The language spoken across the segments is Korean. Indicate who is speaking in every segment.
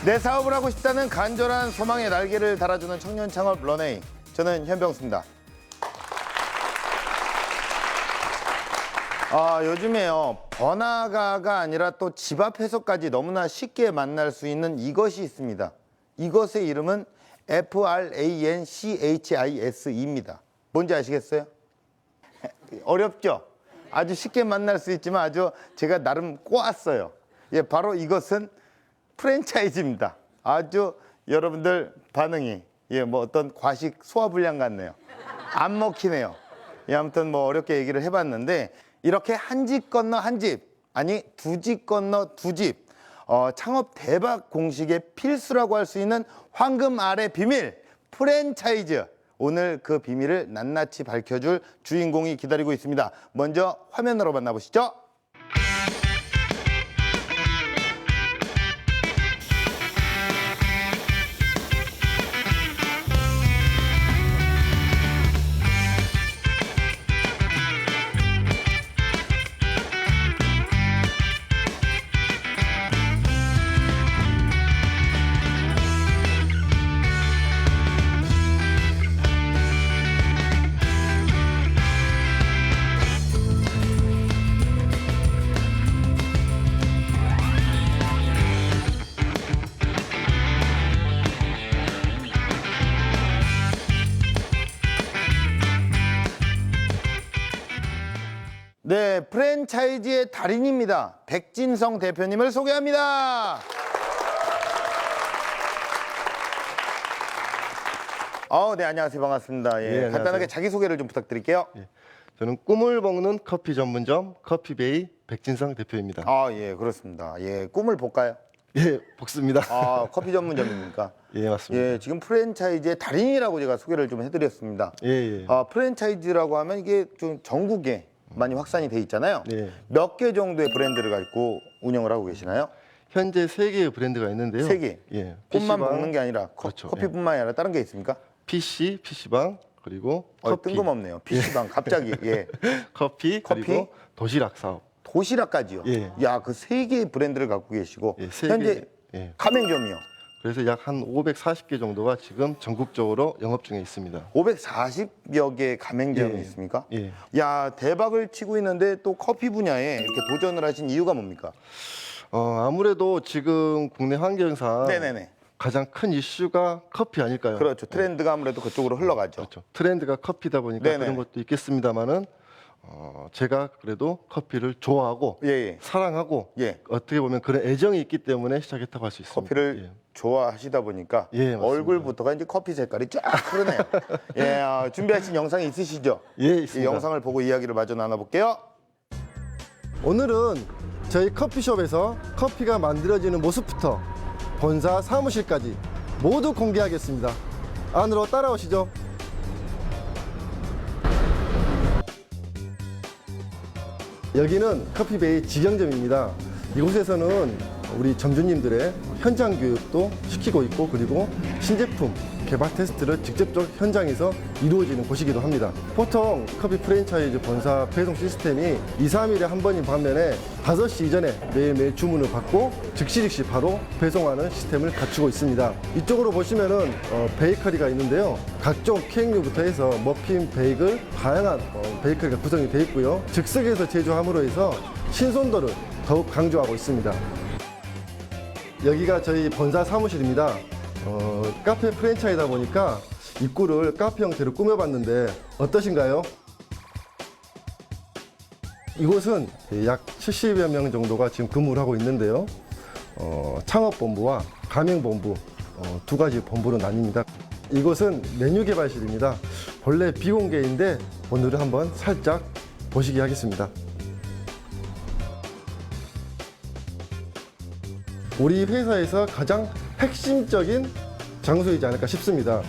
Speaker 1: 내 사업을 하고 싶다는 간절한 소망의 날개를 달아주는 청년 창업 런웨이. 저는 현병수입니다. 요즘에요, 번화가가 아니라 또 집 앞에서까지 너무나 쉽게 만날 수 있는 이것이 있습니다. 이것의 이름은 FRANCHISE입니다. 뭔지 아시겠어요? 어렵죠? 아주 쉽게 만날 수 있지만 아주 제가 나름 꼬았어요. 예, 바로 이것은 프랜차이즈입니다. 아주 여러분들 반응이 뭐 어떤 과식 소화불량 같네요. 안 먹히네요. 예, 아무튼 뭐 어렵게 얘기를 해봤는데 이렇게 한 집 건너 한 집, 아니 두 집 건너 두 집, 창업 대박 공식의 필수라고 할 수 있는 황금 알의 비밀 프랜차이즈. 오늘 그 비밀을 낱낱이 밝혀줄 주인공이 기다리고 있습니다. 먼저 화면으로 만나보시죠. 네, 프랜차이즈의 달인입니다. 백진성 대표님을 소개합니다. 네, 안녕하세요. 반갑습니다. 예,
Speaker 2: 안녕하세요.
Speaker 1: 간단하게 자기소개를 좀 부탁드릴게요.
Speaker 2: 예, 저는 꿈을 먹는 커피 전문점 커피베이 백진성 대표입니다.
Speaker 1: 예, 그렇습니다. 예, 꿈을 볼까요?
Speaker 2: 예, 복습니다.
Speaker 1: 커피 전문점입니까?
Speaker 2: 예, 맞습니다.
Speaker 1: 예, 지금 프랜차이즈의 달인이라고 제가 소개를 좀 해드렸습니다.
Speaker 2: 예.
Speaker 1: 프랜차이즈라고 하면 이게 좀 전국에 많이 확산이 돼 있잖아요.
Speaker 2: 네.
Speaker 1: 몇 개 정도의 브랜드를 갖고 운영을 하고 계시나요?
Speaker 2: 현재 3개의 브랜드가 있는데요.
Speaker 1: 3개?
Speaker 2: 예.
Speaker 1: 꽃만
Speaker 2: PC방,
Speaker 1: 먹는 게 아니라
Speaker 2: 그렇죠.
Speaker 1: 커피뿐만 아니라 다른 게 있습니까?
Speaker 2: PC, PC방, 그리고 커피.
Speaker 1: 뜬금없네요. PC방 갑자기. 예.
Speaker 2: 커피, 그리고 도시락 사업.
Speaker 1: 도시락까지요?
Speaker 2: 예.
Speaker 1: 야, 그 3개의 브랜드를 갖고 계시고
Speaker 2: 예, 세
Speaker 1: 현재
Speaker 2: 개. 예.
Speaker 1: 가맹점이요.
Speaker 2: 그래서 약 한 540개 정도가 지금 전국적으로 영업 중에 있습니다.
Speaker 1: 540여 개의 가맹점이
Speaker 2: 예.
Speaker 1: 있습니까?
Speaker 2: 예.
Speaker 1: 야, 대박을 치고 있는데 또 커피 분야에 이렇게 도전을 하신 이유가 뭡니까?
Speaker 2: 아무래도 지금 국내 환경상
Speaker 1: 네네네.
Speaker 2: 가장 큰 이슈가 커피 아닐까요?
Speaker 1: 그렇죠. 트렌드가 아무래도 그쪽으로 흘러가죠.
Speaker 2: 그렇죠. 트렌드가 커피다 보니까
Speaker 1: 네네.
Speaker 2: 그런 것도 있겠습니다만은 제가 그래도 커피를 좋아하고
Speaker 1: 예.
Speaker 2: 사랑하고
Speaker 1: 예.
Speaker 2: 어떻게 보면 그런 애정이 있기 때문에 시작했다고 할 수 있습니다.
Speaker 1: 커피를 좋아하시다 보니까
Speaker 2: 예, 맞습니다.
Speaker 1: 얼굴부터가 이제 커피 색깔이 쫙 흐르네요. 예, 준비하신 영상이 있으시죠?
Speaker 2: 예, 있습니다.
Speaker 1: 이 영상을 보고 이야기를 마저 나눠볼게요.
Speaker 2: 오늘은 저희 커피숍에서 커피가 만들어지는 모습부터 본사 사무실까지 모두 공개하겠습니다. 안으로 따라오시죠. 여기는 커피베이 직영점입니다. 이곳에서는 우리 점주님들의 현장 교육도 시키고 있고, 그리고 신제품 개발 테스트를 직접적 현장에서 이루어지는 곳이기도 합니다. 보통 커피 프랜차이즈 본사 배송 시스템이 2, 3일에 한 번인 반면에 5시 이전에 매일매일 주문을 받고 즉시 바로 배송하는 시스템을 갖추고 있습니다. 이쪽으로 보시면은 베이커리가 있는데요. 각종 케이크류부터 해서 머핀, 베이글, 다양한 베이커리가 구성이 되어 있고요. 즉석에서 제조함으로 해서 신선도를 더욱 강조하고 있습니다. 여기가 저희 본사 사무실입니다. 카페 프랜차이즈다 보니까 입구를 카페 형태로 꾸며봤는데 어떠신가요? 이곳은 약 70여 명 정도가 지금 근무를 하고 있는데요. 창업본부와 가맹본부 두 가지 본부로 나뉩니다. 이곳은 메뉴 개발실입니다. 원래 비공개인데 오늘은 한번 살짝 보시기 하겠습니다. 우리 회사에서 가장 핵심적인 장소이지 않을까 싶습니다.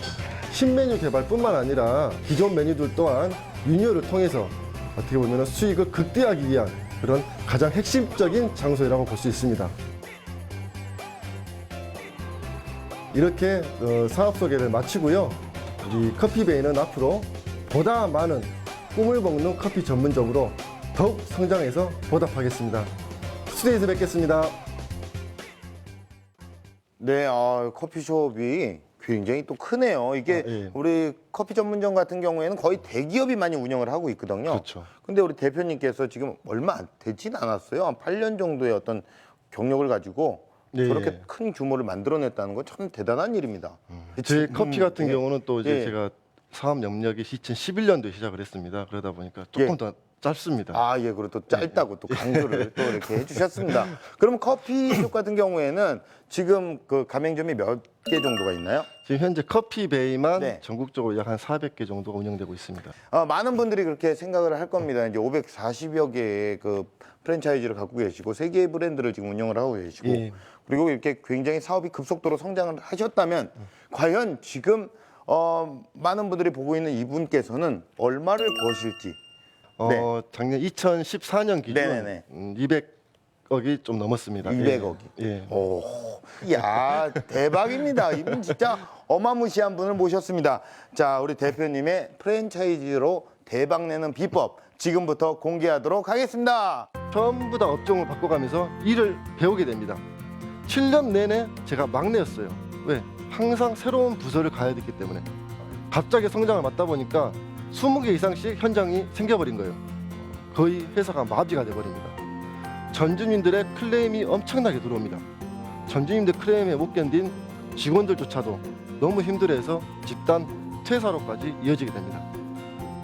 Speaker 2: 신메뉴 개발뿐만 아니라 기존 메뉴들 또한 리뉴얼을 통해서 어떻게 보면 수익을 극대화하기 위한 그런 가장 핵심적인 장소라고 볼 수 있습니다. 이렇게 사업 소개를 마치고요. 우리 커피베이는 앞으로 보다 많은 꿈을 먹는 커피 전문점으로 더욱 성장해서 보답하겠습니다. 스튜디오에서 뵙겠습니다.
Speaker 1: 네, 커피숍이 굉장히 또 크네요. 이게
Speaker 2: 예.
Speaker 1: 우리 커피 전문점 같은 경우에는 거의 대기업이 많이 운영을 하고 있거든요.
Speaker 2: 그렇죠.
Speaker 1: 근데 우리 대표님께서 지금 얼마 되진 않았어요. 한 8년 정도의 어떤 경력을 가지고
Speaker 2: 네.
Speaker 1: 저렇게 큰 규모를 만들어냈다는 건 참 대단한 일입니다.
Speaker 2: 제 커피 같은
Speaker 1: 예.
Speaker 2: 경우는 또 이제
Speaker 1: 예.
Speaker 2: 제가 사업 영역이 2011년도에 시작을 했습니다. 그러다 보니까 조금
Speaker 1: 예.
Speaker 2: 더 짧습니다.
Speaker 1: 아, 예, 그리고 또 짧다고 또 강조를 또 이렇게 해주셨습니다. 그럼 커피숍 같은 경우에는 지금 그 가맹점이 몇 개 정도가 있나요?
Speaker 2: 지금 현재 커피베이만
Speaker 1: 네.
Speaker 2: 전국적으로 약 한 400개 정도가 운영되고 있습니다.
Speaker 1: 많은 분들이 그렇게 생각을 할 겁니다. 이제 540여 개의 그 프랜차이즈를 갖고 계시고 3개의 브랜드를 지금 운영을 하고 계시고
Speaker 2: 예.
Speaker 1: 그리고 이렇게 굉장히 사업이 급속도로 성장을 하셨다면 과연 지금 많은 분들이 보고 있는 이분께서는 얼마를 버실지. 네.
Speaker 2: 작년 2014년 기준
Speaker 1: 네네네.
Speaker 2: 200억이 좀 넘었습니다.
Speaker 1: 200억이.
Speaker 2: 예.
Speaker 1: 오, 야, 대박입니다. 이분 진짜 어마무시한 분을 모셨습니다. 자, 우리 대표님의 프랜차이즈로 대박 내는 비법 지금부터 공개하도록 하겠습니다.
Speaker 2: 전부 다 업종을 바꿔가면서 일을 배우게 됩니다. 7년 내내 제가 막내였어요. 왜? 항상 새로운 부서를 가야 됐기 때문에. 갑자기 성장을 맡다 보니까 20개 이상씩 현장이 생겨버린 거예요. 거의 회사가 마비가 돼버립니다. 전주민들의 클레임이 엄청나게 들어옵니다. 전주민들 클레임에 못 견딘 직원들조차도 너무 힘들어해서 집단 퇴사로까지 이어지게 됩니다.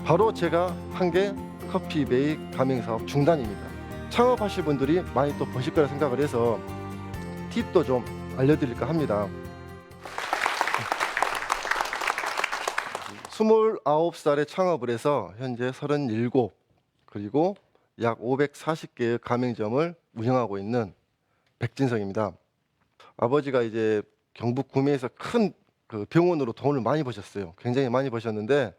Speaker 2: 바로 제가 한 게 커피베이 가맹사업 중단입니다. 창업하실 분들이 많이 또 보실 거라 생각을 해서 팁도 좀 알려드릴까 합니다. 29살에 창업을 해서 현재 37 그리고 약 540개의 가맹점을 운영하고 있는 백진성입니다. 아버지가 이제 경북 구미에서 큰 그 병원으로 돈을 많이 버셨어요. 굉장히 많이 버셨는데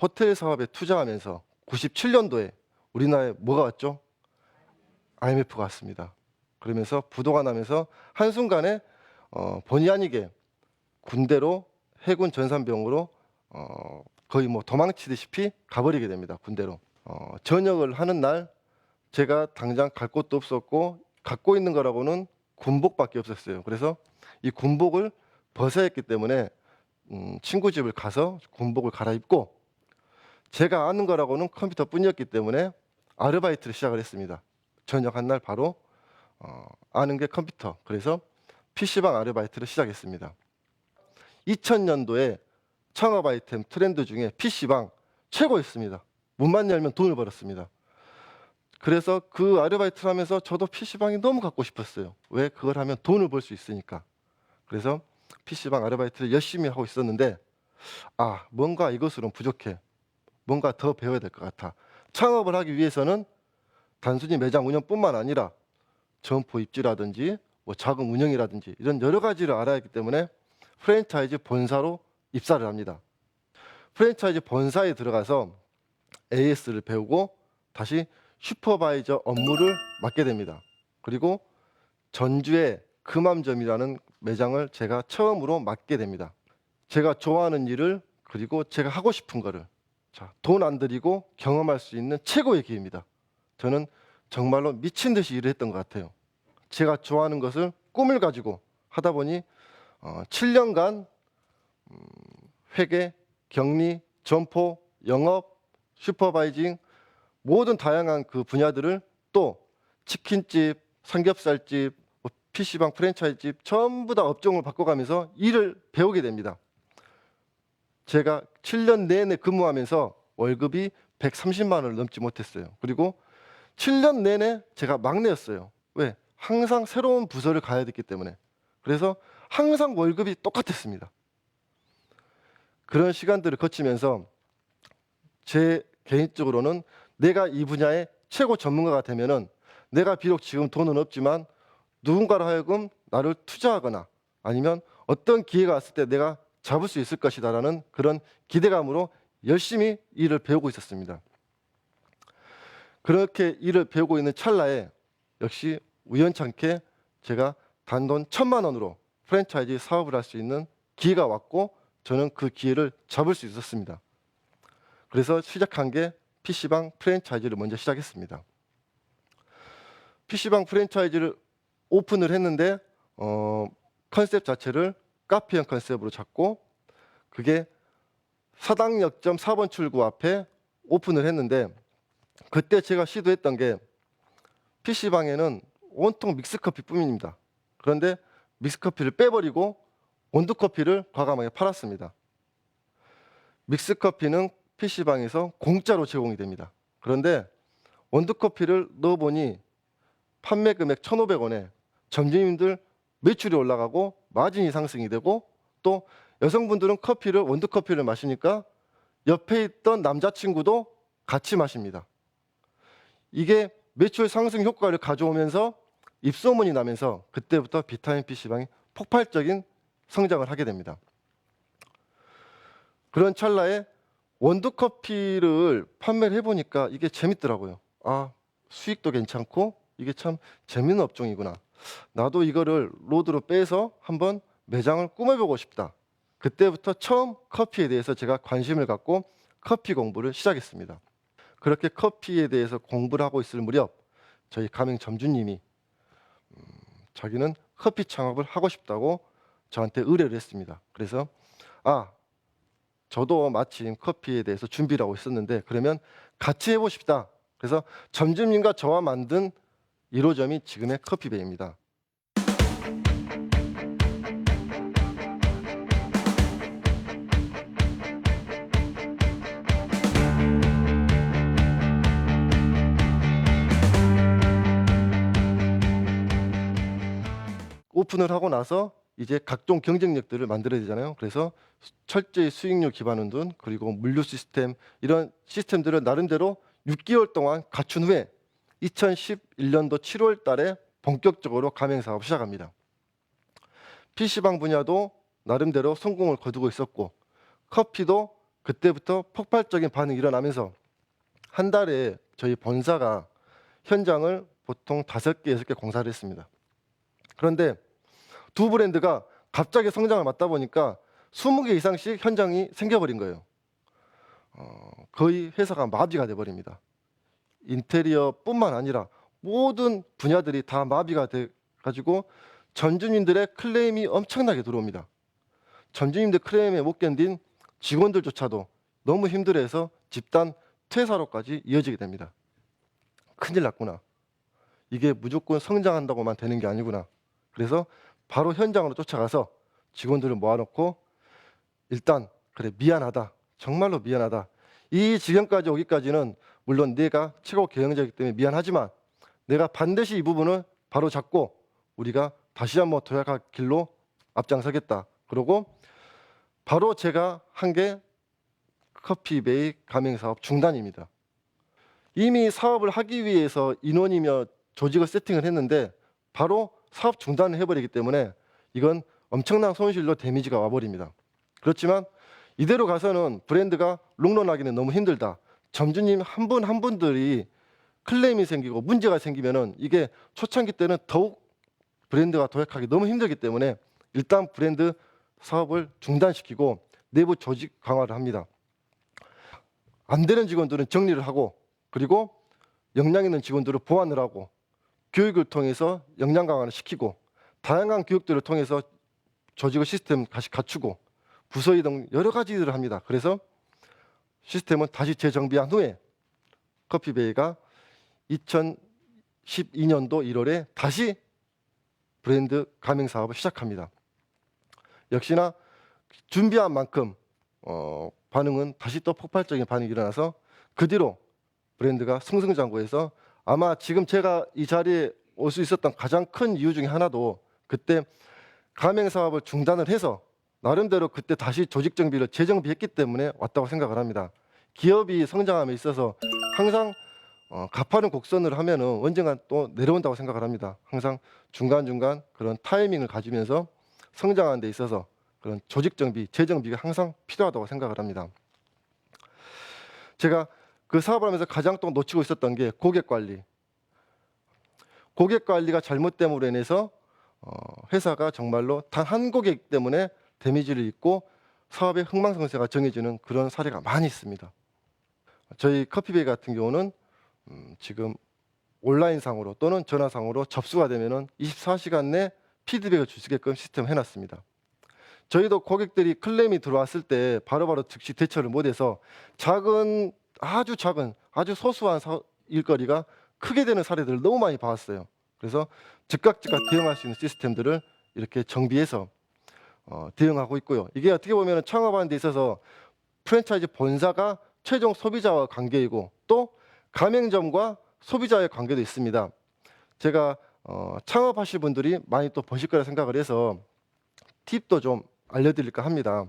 Speaker 2: 호텔 사업에 투자하면서 97년도에 우리나라에 뭐가 왔죠? IMF가 왔습니다. 그러면서 부도가 나면서 한순간에 본의 아니게 군대로 해군 전산병으로 거의 뭐 도망치듯이 가버리게 됩니다. 군대로. 전역을 하는 날 제가 당장 갈 곳도 없었고 갖고 있는 거라고는 군복밖에 없었어요. 그래서 이 군복을 벗어야 했기 때문에 친구 집을 가서 군복을 갈아입고 제가 아는 거라고는 컴퓨터뿐이었기 때문에 아르바이트를 시작을 했습니다. 전역한 날 바로 아는 게 컴퓨터. 그래서 PC방 아르바이트를 시작했습니다. 2000년도에 창업 아이템 트렌드 중에 PC방 최고였습니다. 문만 열면 돈을 벌었습니다. 그래서 그 아르바이트를 하면서 저도 PC방이 너무 갖고 싶었어요. 왜? 그걸 하면 돈을 벌 수 있으니까. 그래서 PC방 아르바이트를 열심히 하고 있었는데 뭔가 이것으로는 부족해. 뭔가 더 배워야 될 것 같아. 창업을 하기 위해서는 단순히 매장 운영뿐만 아니라 점포 입지라든지 뭐 자금 운영이라든지 이런 여러 가지를 알아야 하기 때문에 프랜차이즈 본사로 입사를 합니다. 프랜차이즈 본사에 들어가서 AS를 배우고 다시 슈퍼바이저 업무를 맡게 됩니다. 그리고 전주의 금암점이라는 매장을 제가 처음으로 맡게 됩니다. 제가 좋아하는 일을 그리고 제가 하고 싶은 거를 돈 안 들이고 경험할 수 있는 최고의 기회입니다. 저는 정말로 미친 듯이 일을 했던 것 같아요. 제가 좋아하는 것을 꿈을 가지고 하다 보니 7년간 회계, 격리, 점포, 영업, 슈퍼바이징 모든 다양한 그 분야들을 또 치킨집, 삼겹살집, PC방 프랜차이즈집 전부 다 업종을 바꿔가면서 일을 배우게 됩니다. 제가 7년 내내 근무하면서 월급이 130만 원을 넘지 못했어요. 그리고 7년 내내 제가 막내였어요. 왜? 항상 새로운 부서를 가야 됐기 때문에. 그래서 항상 월급이 똑같았습니다. 그런 시간들을 거치면서 제 개인적으로는 내가 이 분야의 최고 전문가가 되면은 내가 비록 지금 돈은 없지만 누군가로 하여금 나를 투자하거나 아니면 어떤 기회가 왔을 때 내가 잡을 수 있을 것이다라는 그런 기대감으로 열심히 일을 배우고 있었습니다. 그렇게 일을 배우고 있는 찰나에 역시 우연찮게 제가 단돈 1,000만 원으로 프랜차이즈 사업을 할 수 있는 기회가 왔고 저는 그 기회를 잡을 수 있었습니다. 그래서 시작한 게 PC방 프랜차이즈를 먼저 시작했습니다. PC방 프랜차이즈를 오픈을 했는데 컨셉 자체를 카페형 컨셉으로 잡고 그게 사당역점 4번 출구 앞에 오픈을 했는데 그때 제가 시도했던 게 PC방에는 온통 믹스커피뿐입니다. 그런데 믹스커피를 빼버리고 원두커피를 과감하게 팔았습니다. 믹스커피는 PC방에서 공짜로 제공이 됩니다. 그런데 원두커피를 넣어보니 판매 금액 1,500원에 점주님들 매출이 올라가고 마진이 상승이 되고 또 여성분들은 원두커피를 마시니까 옆에 있던 남자친구도 같이 마십니다. 이게 매출 상승 효과를 가져오면서 입소문이 나면서 그때부터 비타민 PC방이 폭발적인 성장을 하게 됩니다. 그런 찰나에 원두커피를 판매를 해보니까 이게 재밌더라고요. 아, 수익도 괜찮고 이게 참 재밌는 업종이구나. 나도 이거를 로드로 빼서 한번 매장을 꾸며보고 싶다. 그때부터 처음 커피에 대해서 제가 관심을 갖고 커피 공부를 시작했습니다. 그렇게 커피에 대해서 공부를 하고 있을 무렵 저희 가맹 점주님이 자기는 커피 창업을 하고 싶다고 저한테 의뢰를 했습니다. 그래서 저도 마침 커피에 대해서 준비를 하고 있었는데 그러면 같이 해보십시다. 그래서 점주님과 저와 만든 1호점이 지금의 커피베이입니다. 오픈을 하고 나서 이제 각종 경쟁력들을 만들어야 되잖아요. 그래서 철저히 수익률 기반을 둔 그리고 물류 시스템 이런 시스템들을 나름대로 6개월 동안 갖춘 후에 2011년도 7월 달에 본격적으로 가맹 사업을 시작합니다. PC방 분야도 나름대로 성공을 거두고 있었고 커피도 그때부터 폭발적인 반응이 일어나면서 한 달에 저희 본사가 현장을 보통 5개, 6개 공사를 했습니다. 그런데 두 브랜드가 갑자기 성장을 맞다 보니까 20개 이상씩 현장이 생겨버린 거예요. 거의 회사가 마비가 돼버립니다. 인테리어뿐만 아니라 모든 분야들이 다 마비가 돼가지고 점주님들의 클레임이 엄청나게 들어옵니다. 점주님들 클레임에 못 견딘 직원들조차도 너무 힘들어해서 집단 퇴사로까지 이어지게 됩니다. 큰일 났구나. 이게 무조건 성장한다고만 되는 게 아니구나. 그래서 바로 현장으로 쫓아가서 직원들을 모아놓고 일단 그래 미안하다. 정말로 미안하다. 이 지경까지 오기까지는 물론 내가 최고 경영자이기 때문에 미안하지만 내가 반드시 이 부분을 바로 잡고 우리가 다시 한번 도약할 길로 앞장서겠다. 그러고 바로 제가 한 게 커피베이 가맹사업 중단입니다. 이미 사업을 하기 위해서 인원이며 조직을 세팅을 했는데 바로 사업 중단을 해버리기 때문에 이건 엄청난 손실로 데미지가 와버립니다. 그렇지만 이대로 가서는 브랜드가 롱런하기는 너무 힘들다. 점주님 한 분 한 분들이 클레임이 생기고 문제가 생기면은 이게 초창기 때는 더욱 브랜드가 도약하기 너무 힘들기 때문에 일단 브랜드 사업을 중단시키고 내부 조직 강화를 합니다. 안 되는 직원들은 정리를 하고 그리고 역량 있는 직원들을 보완을 하고 교육을 통해서 역량 강화를 시키고 다양한 교육들을 통해서 조직의 시스템 다시 갖추고 부서 이동 여러 가지 일을 합니다. 그래서 시스템은 다시 재정비한 후에 커피베이가 2012년도 1월에 다시 브랜드 가맹 사업을 시작합니다. 역시나 준비한 만큼 반응은 다시 또 폭발적인 반응이 일어나서 그 뒤로 브랜드가 승승장구해서 아마 지금 제가 이 자리에 올 수 있었던 가장 큰 이유 중에 하나도 그때 가맹 사업을 중단을 해서 나름대로 그때 다시 조직 정비를 재정비했기 때문에 왔다고 생각을 합니다. 기업이 성장함에 있어서 항상 가파른 곡선을 하면은 언젠가 또 내려온다고 생각을 합니다. 항상 중간중간 그런 타이밍을 가지면서 성장하는 데 있어서 그런 조직 정비, 재정비가 항상 필요하다고 생각을 합니다. 제가 그 사업을 하면서 가장 또 놓치고 있었던 게 고객 관리. 고객 관리가 잘못됨으로 인해서 회사가 정말로 단 한 고객 때문에 데미지를 입고 사업의 흥망성쇠가 정해지는 그런 사례가 많이 있습니다. 저희 커피베이 같은 경우는 지금 온라인상으로 또는 전화상으로 접수가 되면은 24시간 내 피드백을 줄 수 있게끔 시스템을 해놨습니다. 저희도 고객들이 클레임이 들어왔을 때 바로바로 즉시 대처를 못해서 아주 작은 아주 소소한 일거리가 크게 되는 사례들을 너무 많이 봐왔어요. 그래서 즉각 대응할 수 있는 시스템들을 이렇게 정비해서 대응하고 있고요. 이게 어떻게 보면 창업하는 데 있어서 프랜차이즈 본사가 최종 소비자와 관계이고 또 가맹점과 소비자의 관계도 있습니다. 제가 창업하실 분들이 많이 또 보실 거라 생각을 해서 팁도 좀 알려드릴까 합니다.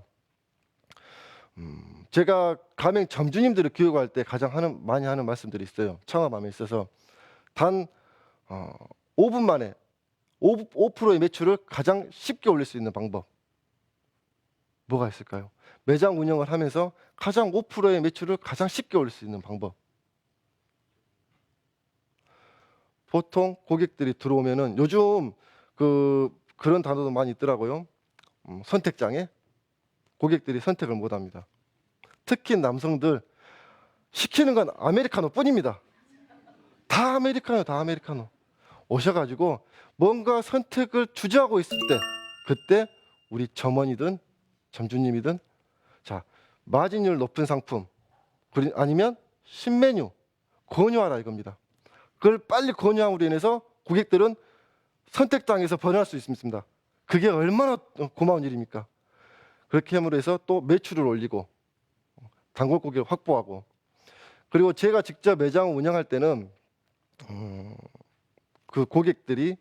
Speaker 2: 제가 가맹 점주님들을 교육할 때 가장 많이 하는 말씀들이 있어요. 창업함에 있어서 단 5분 만에 5%의 매출을 가장 쉽게 올릴 수 있는 방법 뭐가 있을까요? 매장 운영을 하면서 가장 5%의 매출을 가장 쉽게 올릴 수 있는 방법. 보통 고객들이 들어오면은 요즘 그런 단어도 많이 있더라고요. 선택장애. 고객들이 선택을 못 합니다. 특히 남성들 시키는 건 아메리카노 뿐입니다. 다 아메리카노, 다 아메리카노. 오셔가지고 뭔가 선택을 주저하고 있을 때 그때 우리 점원이든 점주님이든 자 마진율 높은 상품 아니면 신메뉴 권유하라 이겁니다. 그걸 빨리 권유함으로 인해서 고객들은 선택장에서 벗어날 수 있습니다. 그게 얼마나 고마운 일입니까? 그렇게 함으로 해서 또 매출을 올리고 단골 고객을 확보하고 그리고 제가 직접 매장을 운영할 때는 그 고객들이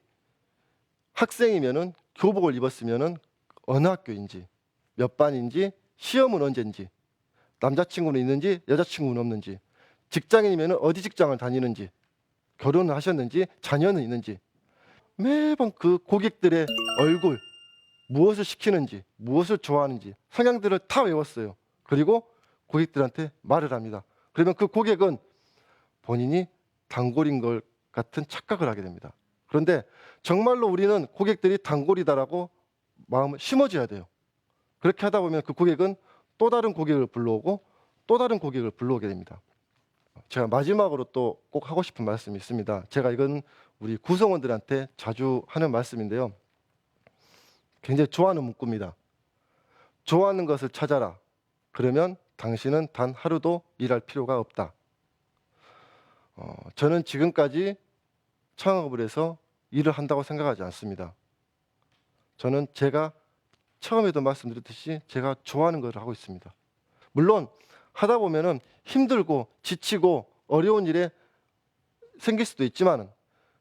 Speaker 2: 학생이면은 교복을 입었으면은 어느 학교인지 몇 반인지 시험은 언제인지 남자친구는 있는지 여자친구는 없는지 직장인이면은 어디 직장을 다니는지 결혼을 하셨는지 자녀는 있는지 매번 그 고객들의 얼굴 무엇을 시키는지 무엇을 좋아하는지 성향들을 다 외웠어요. 그리고 고객들한테 말을 합니다. 그러면 그 고객은 본인이 단골인 것 같은 착각을 하게 됩니다. 그런데 정말로 우리는 고객들이 단골이다라고 마음을 심어줘야 돼요. 그렇게 하다 보면 그 고객은 또 다른 고객을 불러오고 또 다른 고객을 불러오게 됩니다. 제가 마지막으로 또 꼭 하고 싶은 말씀이 있습니다. 제가 이건 우리 구성원들한테 자주 하는 말씀인데요. 굉장히 좋아하는 문구입니다. 좋아하는 것을 찾아라. 그러면 당신은 단 하루도 일할 필요가 없다. 저는 지금까지 창업을 해서 일을 한다고 생각하지 않습니다. 저는 제가 처음에도 말씀드렸듯이 제가 좋아하는 것을 하고 있습니다. 물론 하다 보면은 힘들고 지치고 어려운 일에 생길 수도 있지만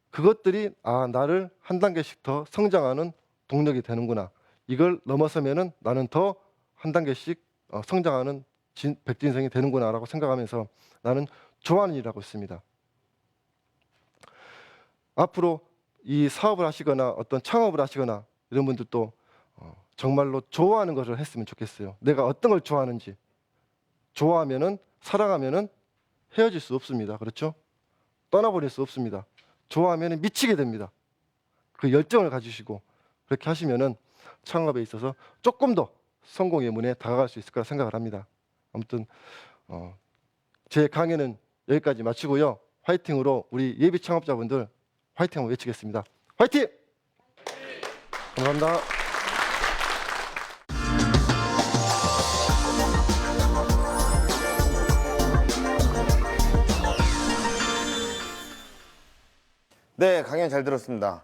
Speaker 2: 그것들이 나를 한 단계씩 더 성장하는 동력이 되는구나. 이걸 넘어서면은 나는 더 한 단계씩 성장하는 백진성이 되는구나라고 생각하면서 나는 좋아하는 일을 하고 있습니다. 앞으로 이 사업을 하시거나 어떤 창업을 하시거나 이런 분들도 정말로 좋아하는 것을 했으면 좋겠어요. 내가 어떤 걸 좋아하는지. 좋아하면은 사랑하면은 헤어질 수 없습니다. 그렇죠? 떠나버릴 수 없습니다. 좋아하면은 미치게 됩니다. 그 열정을 가지시고 그렇게 하시면은 창업에 있어서 조금 더 성공의 문에 다가갈 수 있을 거라 생각을 합니다. 아무튼 제 강의는 여기까지 마치고요. 화이팅으로 우리 예비 창업자분들 화이팅 한번 외치겠습니다. 화이팅! 감사합니다.
Speaker 1: 네, 강연 잘 들었습니다.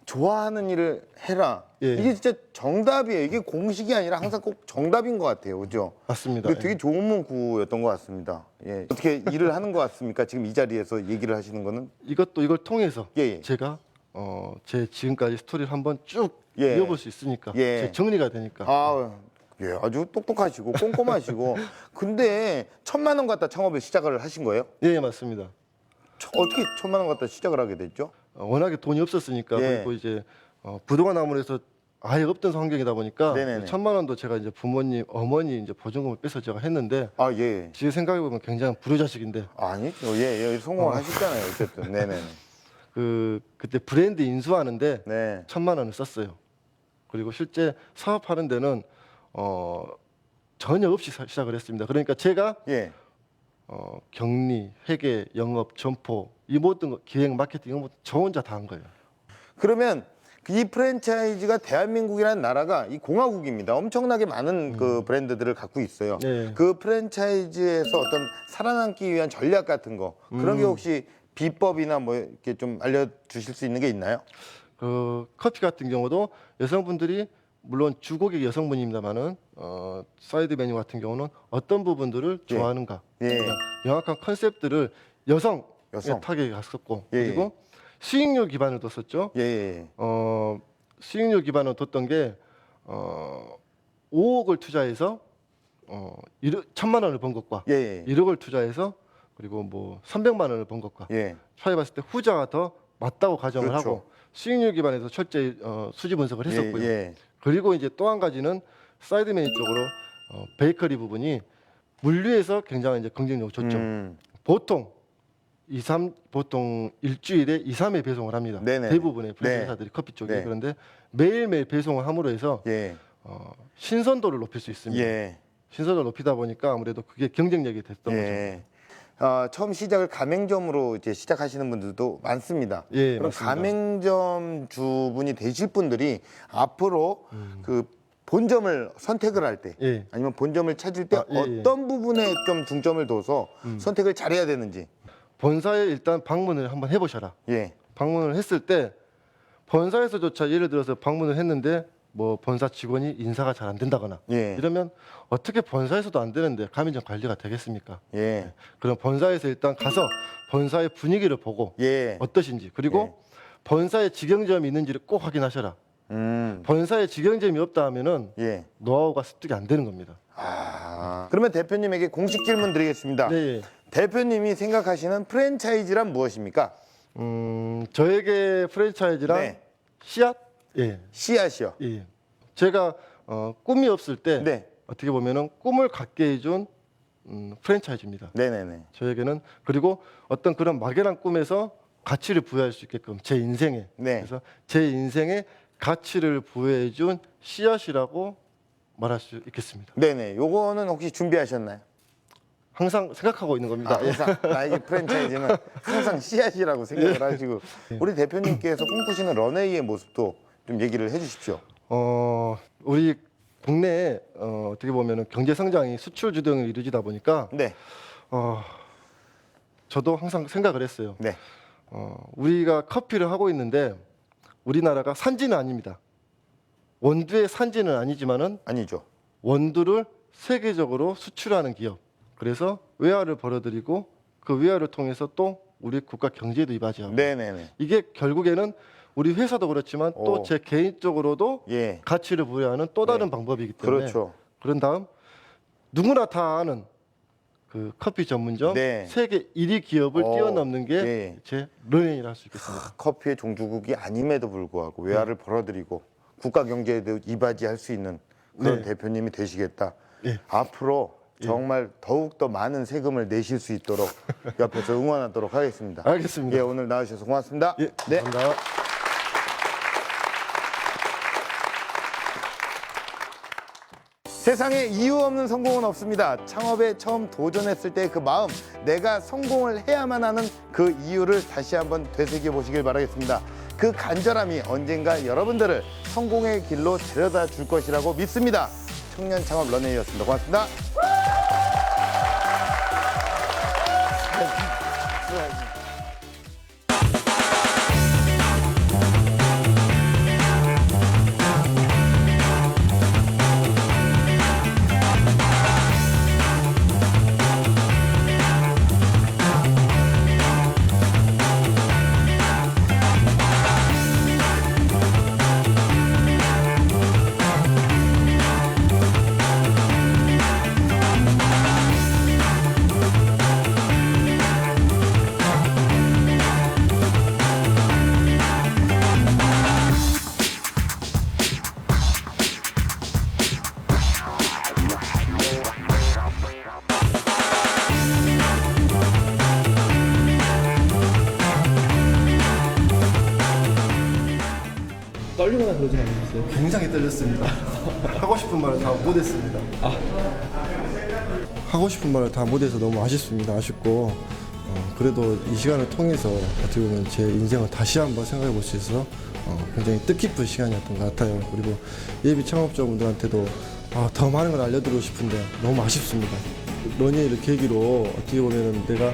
Speaker 1: 좋아하는 일을 해라.
Speaker 2: 예.
Speaker 1: 이게 진짜 정답이에요. 이게 공식이 아니라 항상 꼭 정답인 것 같아요. 그죠?
Speaker 2: 맞습니다.
Speaker 1: 이거 되게 좋은 문구였던 것 같습니다. 예. 어떻게 일을 하는 것 같습니까? 지금 이 자리에서 얘기를 하시는 거는?
Speaker 2: 이걸 통해서
Speaker 1: 예.
Speaker 2: 제가 제 지금까지 스토리를 한번 쭉
Speaker 1: 예.
Speaker 2: 이어볼 수 있으니까
Speaker 1: 예.
Speaker 2: 제 정리가 되니까.
Speaker 1: 예, 아주 똑똑하시고 꼼꼼하시고. 근데 1,000만 원 갖다 창업을 시작을 하신 거예요?
Speaker 2: 예, 맞습니다.
Speaker 1: 어떻게 1,000만 원 갖다 시작을 하게 됐죠?
Speaker 2: 워낙에 돈이 없었으니까
Speaker 1: 예.
Speaker 2: 그리고 이제 부동산 나무에서 아예 없던 환경이다 보니까
Speaker 1: 네네네.
Speaker 2: 1,000만 원도 제가 이제 부모님, 어머니 이제 보증금을 빼서 제가 했는데
Speaker 1: 예.
Speaker 2: 지금 생각해 보면 굉장히 불효자식인데
Speaker 1: 아니죠. 예, 성공을 하셨잖아요. 어쨌든. 네네.
Speaker 2: 그때 브랜드 인수하는데
Speaker 1: 네.
Speaker 2: 1,000만 원을 썼어요. 그리고 실제 사업하는 데는 전혀 없이 시작을 했습니다. 그러니까 제가
Speaker 1: 예.
Speaker 2: 격리, 회계, 영업, 점포 이 모든 거, 기획, 마케팅 이런 거 저 혼자 다 한 거예요.
Speaker 1: 그러면 이 프랜차이즈가 대한민국이라는 나라가 이 공화국입니다. 엄청나게 많은 그 브랜드들을 갖고 있어요.
Speaker 2: 네.
Speaker 1: 그 프랜차이즈에서 어떤 살아남기 위한 전략 같은 거 그런 게 혹시 비법이나 뭐 이렇게 좀 알려주실 수 있는 게 있나요?
Speaker 2: 그 커피 같은 경우도 여성분들이 물론 주고객 여성분입니다만은 사이드 메뉴 같은 경우는 어떤 부분들을
Speaker 1: 예.
Speaker 2: 좋아하는가
Speaker 1: 예.
Speaker 2: 그냥 명확한 컨셉들을 여성
Speaker 1: 여성.
Speaker 2: 타겟에 갔었고
Speaker 1: 예, 예.
Speaker 2: 그리고 수익률 기반을 뒀었죠.
Speaker 1: 예, 예.
Speaker 2: 수익률 기반을 뒀던 게 5억을 투자해서 1,000만 원을 번 것과
Speaker 1: 예, 예.
Speaker 2: 1억을 투자해서 그리고 뭐 300만 원을 번 것과
Speaker 1: 예.
Speaker 2: 차이 봤을 때 후자가 더 맞다고 가정을
Speaker 1: 그렇죠.
Speaker 2: 하고 수익률 기반에서 철저히 수지 분석을 했었고요.
Speaker 1: 예, 예.
Speaker 2: 그리고 이제 또 한 가지는 사이드 메뉴 쪽으로 베이커리 부분이 물류에서 굉장히 이제 경쟁력을 줬죠. 보통 보통 일주일에 2, 3회 배송을 합니다.
Speaker 1: 네네.
Speaker 2: 대부분의 프랜차이즈사들이 커피 쪽에
Speaker 1: 네.
Speaker 2: 그런데 매일매일 배송을 함으로 해서
Speaker 1: 예.
Speaker 2: 신선도를 높일 수 있습니다.
Speaker 1: 예.
Speaker 2: 신선도를 높이다 보니까 아무래도 그게 경쟁력이 됐던 거죠.
Speaker 1: 예. 처음 시작을 가맹점으로 이제 시작하시는 분들도 많습니다.
Speaker 2: 예,
Speaker 1: 그럼
Speaker 2: 맞습니다.
Speaker 1: 가맹점 주분이 되실 분들이 앞으로 그 본점을 선택을 할 때,
Speaker 2: 예.
Speaker 1: 아니면 본점을 찾을 때
Speaker 2: 예, 예.
Speaker 1: 어떤 부분에 좀 중점을 둬서 선택을 잘해야 되는지.
Speaker 2: 본사에 일단 방문을 한번 해보셔라.
Speaker 1: 예.
Speaker 2: 방문을 했을 때 본사에서조차 예를 들어서 방문을 했는데 뭐 본사 직원이 인사가 잘 안 된다거나
Speaker 1: 예.
Speaker 2: 이러면 어떻게 본사에서도 안 되는데 가맹점 관리가 되겠습니까?
Speaker 1: 예.
Speaker 2: 그럼 본사에서 일단 가서 본사의 분위기를 보고
Speaker 1: 예.
Speaker 2: 어떠신지 그리고 본사에 직영점이 있는지를 꼭 확인하셔라. 본사에 직영점이 없다 하면은
Speaker 1: 예.
Speaker 2: 노하우가 습득이 안 되는 겁니다.
Speaker 1: 그러면 대표님에게 공식 질문 드리겠습니다.
Speaker 2: 네.
Speaker 1: 대표님이 생각하시는 프랜차이즈란 무엇입니까?
Speaker 2: 저에게 프랜차이즈랑
Speaker 1: 네.
Speaker 2: 씨앗? 예.
Speaker 1: 씨앗이요.
Speaker 2: 예. 제가 꿈이 없을 때
Speaker 1: 네.
Speaker 2: 어떻게 보면은 꿈을 갖게 해준 프랜차이즈입니다.
Speaker 1: 네네네.
Speaker 2: 저에게는 그리고 어떤 그런 막연한 꿈에서 가치를 부여할 수 있게끔 제 인생에
Speaker 1: 네.
Speaker 2: 그래서 제 인생에 가치를 부여해준 씨앗이라고 말할 수 있겠습니다.
Speaker 1: 네네. 요거는 혹시 준비하셨나요?
Speaker 2: 항상 생각하고 있는 겁니다. 예.
Speaker 1: 항상 나에게 프랜차이즈는 항상 씨앗이라고 생각을 하시고 우리 대표님께서 꿈꾸시는 런웨이의 모습도 좀 얘기를 해주십시오.
Speaker 2: 우리 국내에 어떻게 보면은 경제 성장이 수출 주도형을 이루어지다 보니까
Speaker 1: 네.
Speaker 2: 저도 항상 생각을 했어요.
Speaker 1: 네.
Speaker 2: 우리가 커피를 하고 있는데 우리나라가 산지는 아닙니다. 원두의 산지는 아니지만은
Speaker 1: 아니죠.
Speaker 2: 원두를 세계적으로 수출하는 기업. 그래서 외화를 벌어들이고 그 외화를 통해서 또 우리 국가 경제에도 이바지하고.
Speaker 1: 네네네.
Speaker 2: 이게 결국에는 우리 회사도 그렇지만 또 제 개인적으로도
Speaker 1: 예.
Speaker 2: 가치를 부여하는 또 다른
Speaker 1: 네.
Speaker 2: 방법이기 때문에.
Speaker 1: 그렇죠.
Speaker 2: 그런 다음 누구나 다 아는 그 커피 전문점
Speaker 1: 네.
Speaker 2: 세계 1위 기업을 뛰어넘는 게
Speaker 1: 예.
Speaker 2: 제 런웨이라 할 수 있겠습니다.
Speaker 1: 커피의 종주국이 아님에도 불구하고 외화를 벌어들이고 국가 경제에도 이바지할 수 있는 그런
Speaker 2: 네.
Speaker 1: 대표님이 되시겠다.
Speaker 2: 예.
Speaker 1: 앞으로 정말 더욱 더 많은 세금을 내실 수 있도록 옆에서 응원하도록 하겠습니다.
Speaker 2: 알겠습니다.
Speaker 1: 예, 오늘 나와주셔서 고맙습니다.
Speaker 2: 예,
Speaker 1: 네.
Speaker 2: 감사합니다.
Speaker 1: 세상에 이유 없는 성공은 없습니다. 창업에 처음 도전했을 때 그 마음, 내가 성공을 해야만 하는 그 이유를 다시 한번 되새겨 보시길 바라겠습니다. 그 간절함이 언젠가 여러분들을 성공의 길로 데려다 줄 것이라고 믿습니다. 청년 창업 런웨이였습니다. 고맙습니다.
Speaker 3: 떨리거나 그러진 않으셨어요?
Speaker 2: 굉장히 떨렸습니다. 하고 싶은 말을 다 못했습니다. 하고 싶은 말을 다 못해서 너무 아쉽습니다. 아쉽고 그래도 이 시간을 통해서 어떻게 보면 제 인생을 다시 한번 생각해 볼 수 있어서 굉장히 뜻깊은 시간이었던 것 같아요. 그리고 예비 창업자분들한테도 더 많은 걸 알려드리고 싶은데 너무 아쉽습니다. 러닝을 계기로 어떻게 보면 내가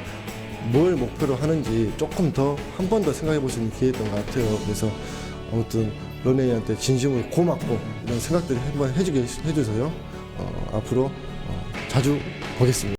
Speaker 2: 뭘 목표로 하는지 조금 더 한 번 더 생각해 볼 수 있는 기회였던 것 같아요. 그래서 아무튼 런웨이한테 진심으로 고맙고 이런 생각들을 한번 해주셔서요. 앞으로 자주 보겠습니다.